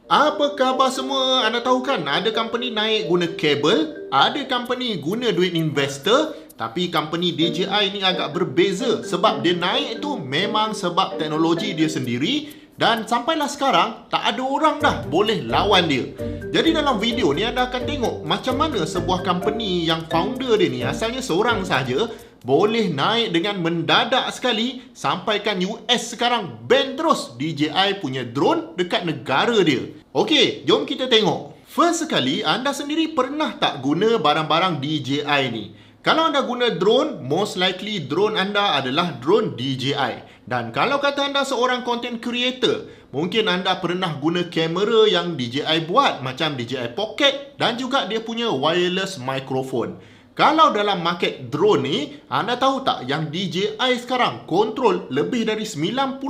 Apa khabar semua? Anda tahu kan, ada company naik guna kabel, ada company guna duit investor, tapi company DJI ni agak berbeza sebab dia naik tu memang sebab teknologi dia sendiri dan sampailah sekarang tak ada orang dah boleh lawan dia. Jadi dalam video ni anda akan tengok macam mana sebuah company yang founder dia ni asalnya seorang saja boleh naik dengan mendadak sekali sampaikan US sekarang ban terus DJI punya drone dekat negara dia. Okey, jom kita tengok. First sekali, anda sendiri pernah tak guna barang-barang DJI ni? Kalau anda guna drone, most likely drone anda adalah drone DJI. Dan kalau kata anda seorang content creator, mungkin anda pernah guna kamera yang DJI buat macam DJI Pocket dan juga dia punya wireless microphone. Kalau dalam market drone ni, anda tahu tak yang DJI sekarang kontrol lebih dari 90%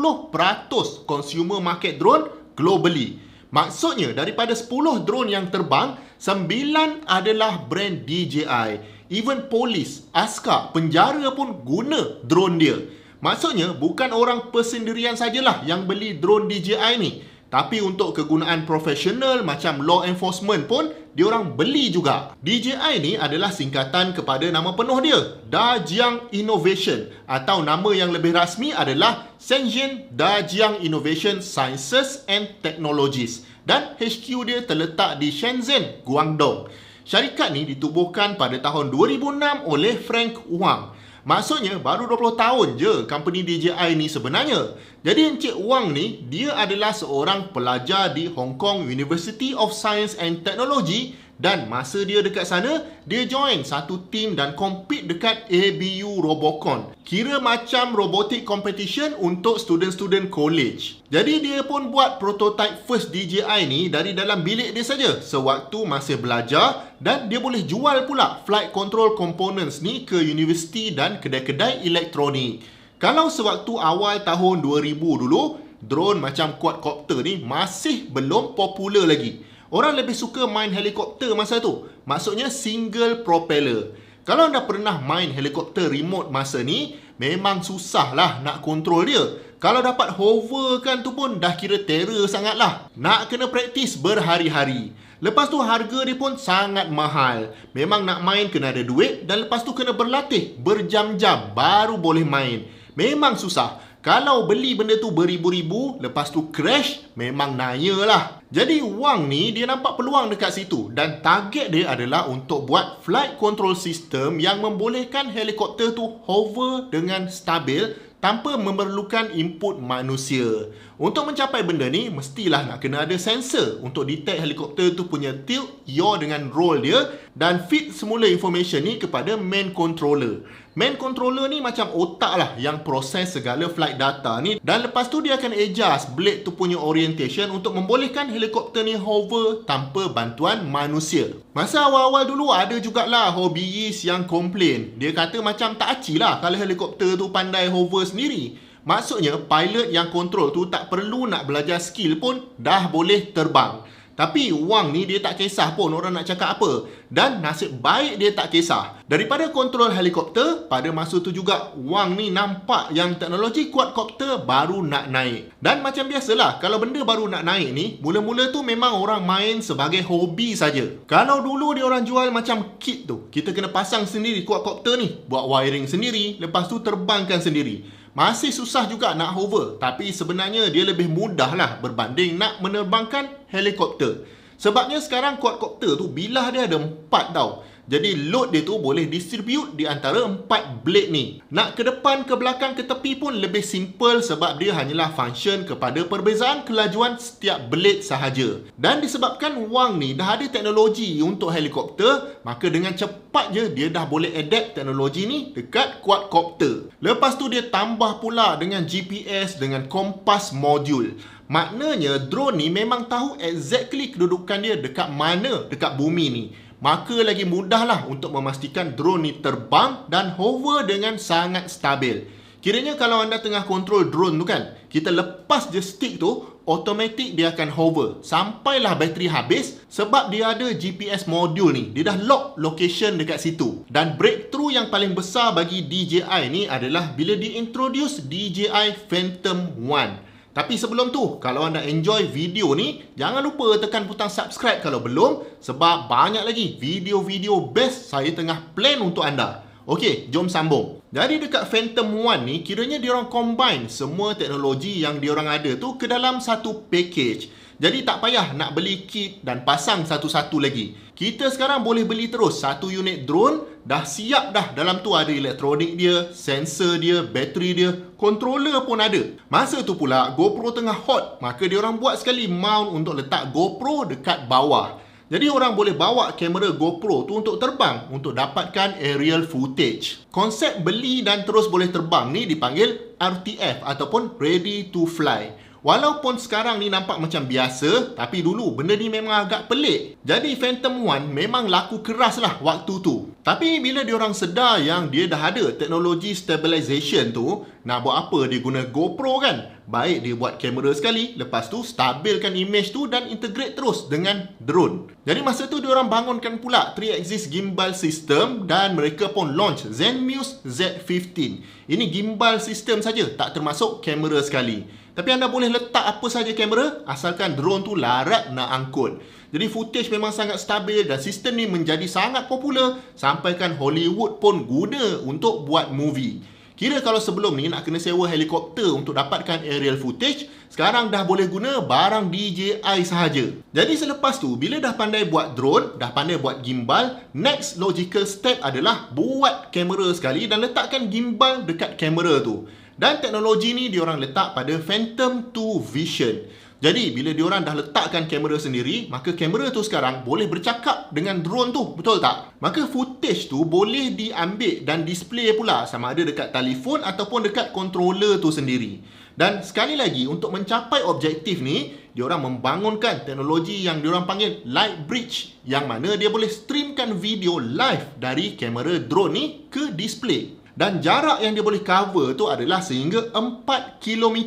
consumer market drone globally. Maksudnya daripada 10 drone yang terbang, 9 adalah brand DJI. Even polis, askar, penjara pun guna drone dia. Maksudnya bukan orang persendirian sajalah yang beli drone DJI ni. Tapi untuk kegunaan profesional macam law enforcement pun diorang beli juga. DJI ni adalah singkatan kepada nama penuh dia, Dajiang Innovation, atau nama yang lebih rasmi adalah Shenzhen Dajiang Innovation Sciences and Technologies. Dan HQ dia terletak di Shenzhen, Guangdong. Syarikat ni ditubuhkan pada tahun 2006 oleh Frank Wang. Maksudnya baru 20 tahun je company DJI ni sebenarnya. Jadi Encik Wang ni, dia adalah seorang pelajar di Hong Kong University of Science and Technology dan masa dia dekat sana, dia join satu team dan compete dekat ABU Robocon. Kira macam robotic competition untuk student-student college. Jadi dia pun buat prototype first DJI ni dari dalam bilik dia saja sewaktu masih belajar dan dia boleh jual pula flight control components ni ke universiti dan kedai-kedai elektronik. Kalau sewaktu awal tahun 2000 dulu, drone macam quadcopter ni masih belum popular lagi. Orang lebih suka main helikopter masa tu. Maksudnya single propeller. Kalau anda pernah main helikopter remote masa ni, memang susah lah nak kontrol dia. Kalau dapat hoverkan tu pun dah kira terror sangat lah. Nak kena praktis berhari-hari. Lepas tu harga dia pun sangat mahal. Memang nak main kena ada duit dan lepas tu kena berlatih berjam-jam baru boleh main. Memang susah. Kalau beli benda tu beribu-ribu, lepas tu crash, memang naya lah. Jadi Wang ni dia nampak peluang dekat situ dan target dia adalah untuk buat flight control system yang membolehkan helikopter tu hover dengan stabil tanpa memerlukan input manusia. Untuk mencapai benda ni, mestilah nak kena ada sensor untuk detect helikopter tu punya tilt, yaw dengan roll dia dan feed semula information ni kepada main controller. Main controller ni macam otak lah yang proses segala flight data ni dan lepas tu dia akan adjust blade tu punya orientation untuk membolehkan helikopter ni hover tanpa bantuan manusia. Masa awal-awal dulu ada jugalah hobbyist yang komplain. Dia kata macam tak aci lah kalau helikopter tu pandai hover sendiri. Maksudnya pilot yang kontrol tu tak perlu nak belajar skill pun dah boleh terbang. Tapi Wang ni dia tak kisah pun orang nak cakap apa. Dan nasib baik dia tak kisah. Daripada kontrol helikopter, pada masa tu juga Wang ni nampak yang teknologi quadcopter baru nak naik. Dan macam biasalah, kalau benda baru nak naik ni, mula-mula tu memang orang main sebagai hobi saja. Kalau dulu dia orang jual macam kit tu, kita kena pasang sendiri quadcopter ni, buat wiring sendiri, lepas tu terbangkan sendiri. Masih susah juga nak hover, tapi sebenarnya dia lebih mudah lah berbanding nak menerbangkan helikopter. Sebabnya sekarang quadcopter tu bilah dia ada 4 tau. Jadi load dia tu boleh distribute di antara 4 blade ni. Nak ke depan, ke belakang, ke tepi pun lebih simple sebab dia hanyalah function kepada perbezaan kelajuan setiap blade sahaja. Dan disebabkan Wang ni dah ada teknologi untuk helikopter, maka dengan cepat je dia dah boleh adapt teknologi ni dekat quadcopter. Lepas tu dia tambah pula dengan GPS dengan kompas modul. Maknanya drone ni memang tahu exactly kedudukan dia dekat mana dekat bumi ni. Maka lagi mudahlah untuk memastikan drone ni terbang dan hover dengan sangat stabil. Kiranya kalau anda tengah kontrol drone tu kan, kita lepas je stick tu, automatic dia akan hover sampailah bateri habis sebab dia ada GPS modul ni. Dia dah lock location dekat situ. Dan breakthrough yang paling besar bagi DJI ni adalah bila diintroduce DJI Phantom 1. Tapi sebelum tu, kalau anda enjoy video ni, jangan lupa tekan butang subscribe kalau belum, sebab banyak lagi video-video best saya tengah plan untuk anda. Okey, jom sambung. Jadi dekat Phantom One ni, kiranya diorang combine semua teknologi yang diorang ada tu ke dalam satu package. Jadi tak payah nak beli kit dan pasang satu-satu lagi. Kita sekarang boleh beli terus satu unit drone, dah siap dah. Dalam tu ada elektronik dia, sensor dia, bateri dia, controller pun ada. Masa tu pula GoPro tengah hot, maka diorang buat sekali mount untuk letak GoPro dekat bawah. Jadi orang boleh bawa kamera GoPro tu untuk terbang, untuk dapatkan aerial footage. Konsep beli dan terus boleh terbang ni dipanggil RTF ataupun Ready to Fly. Walaupun sekarang ni nampak macam biasa, tapi dulu benda ni memang agak pelik. Jadi Phantom One memang laku keras lah waktu tu. Tapi bila diorang sedar yang dia dah ada teknologi stabilization tu, nak buat apa dia guna GoPro kan? Baik dia buat kamera sekali, lepas tu stabilkan image tu dan integrate terus dengan drone. Jadi masa tu diorang bangunkan pula 3-axis gimbal system dan mereka pun launch Zenmuse Z15. Ini gimbal system saja, tak termasuk kamera sekali. Tapi anda boleh letak apa saja kamera asalkan drone tu larat nak angkut. Jadi footage memang sangat stabil dan sistem ni menjadi sangat popular sampaikan Hollywood pun guna untuk buat movie. Kira kalau sebelum ni nak kena sewa helikopter untuk dapatkan aerial footage, sekarang dah boleh guna barang DJI sahaja. Jadi selepas tu, bila dah pandai buat drone, dah pandai buat gimbal, next logical step adalah buat kamera sekali dan letakkan gimbal dekat kamera tu. Dan teknologi ni diorang letak pada Phantom 2 Vision. Jadi bila diorang dah letakkan kamera sendiri, maka kamera tu sekarang boleh bercakap dengan drone tu, betul tak? Maka footage tu boleh diambil dan display pula sama ada dekat telefon ataupun dekat controller tu sendiri. Dan sekali lagi untuk mencapai objektif ni, diorang membangunkan teknologi yang diorang panggil Light Bridge, yang mana dia boleh streamkan video live dari kamera drone ni ke display. Dan jarak yang dia boleh cover tu adalah sehingga 4 km.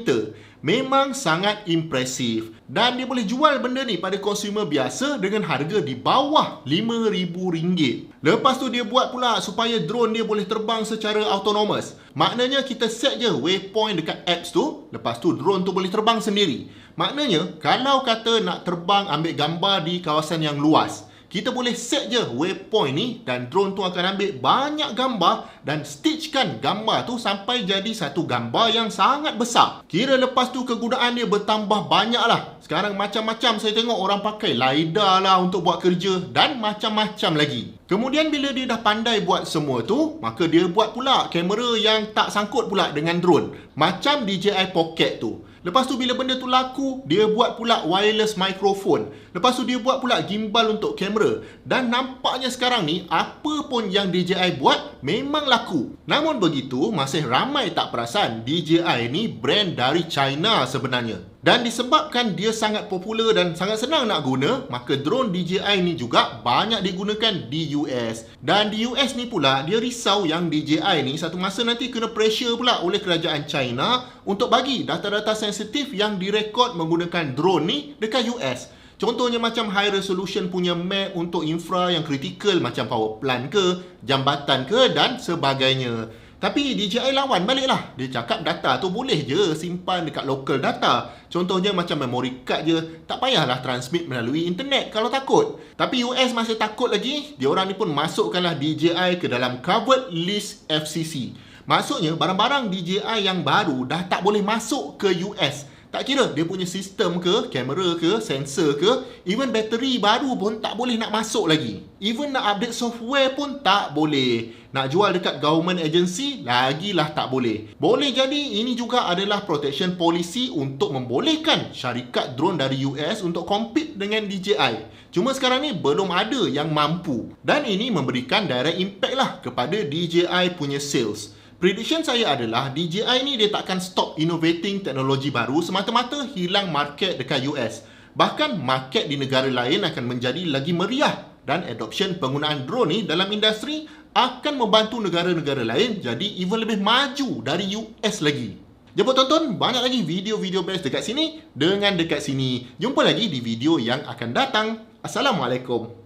Memang sangat impresif. Dan dia boleh jual benda ni pada consumer biasa dengan harga di bawah RM5,000. Lepas tu dia buat pula supaya drone dia boleh terbang secara autonomous. Maknanya kita set je waypoint dekat apps tu, lepas tu drone tu boleh terbang sendiri. Maknanya kalau kata nak terbang ambil gambar di kawasan yang luas, kita boleh set je waypoint ni dan drone tu akan ambil banyak gambar dan stitchkan gambar tu sampai jadi satu gambar yang sangat besar. Kira lepas tu kegunaan dia bertambah banyak lah. Sekarang macam-macam saya tengok orang pakai LiDAR lah untuk buat kerja dan macam-macam lagi. Kemudian bila dia dah pandai buat semua tu, maka dia buat pula kamera yang tak sangkut pula dengan drone. Macam DJI Pocket tu. Lepas tu bila benda tu laku, dia buat pula wireless microphone. Lepas tu dia buat pula gimbal untuk kamera. Dan nampaknya sekarang ni, apa pun yang DJI buat memang laku. Namun begitu, masih ramai tak perasan DJI ni brand dari China sebenarnya. Dan disebabkan dia sangat popular dan sangat senang nak guna, maka drone DJI ni juga banyak digunakan di US. Dan di US ni pula, dia risau yang DJI ni satu masa nanti kena pressure pula oleh kerajaan China untuk bagi data-data sensitif yang direkod menggunakan drone ni dekat US. Contohnya macam high resolution punya map untuk infra yang kritikal macam power plant ke, jambatan ke dan sebagainya. Tapi DJI lawan balik lah. Dia cakap data tu boleh je simpan dekat local data. Contohnya macam memory card je. Tak payahlah transmit melalui internet kalau takut. Tapi US masih takut lagi. Diorang ni pun masukkanlah DJI ke dalam covered list FCC. Maksudnya barang-barang DJI yang baru dah tak boleh masuk ke US. Tak kira dia punya sistem ke, kamera ke, sensor ke, even bateri baru pun tak boleh nak masuk lagi. Even nak update software pun tak boleh. Nak jual dekat government agency, lagilah tak boleh. Boleh jadi ini juga adalah protection policy untuk membolehkan syarikat drone dari US untuk compete dengan DJI. Cuma sekarang ni belum ada yang mampu. Dan ini memberikan direct impact lah kepada DJI punya sales. Prediction saya adalah DJI ni dia takkan stop innovating teknologi baru semata-mata hilang market dekat US. Bahkan market di negara lain akan menjadi lagi meriah dan adoption penggunaan drone ni dalam industri akan membantu negara-negara lain jadi even lebih maju dari US lagi. Jemput tonton banyak lagi video-video best dekat sini dengan dekat sini. Jumpa lagi di video yang akan datang. Assalamualaikum.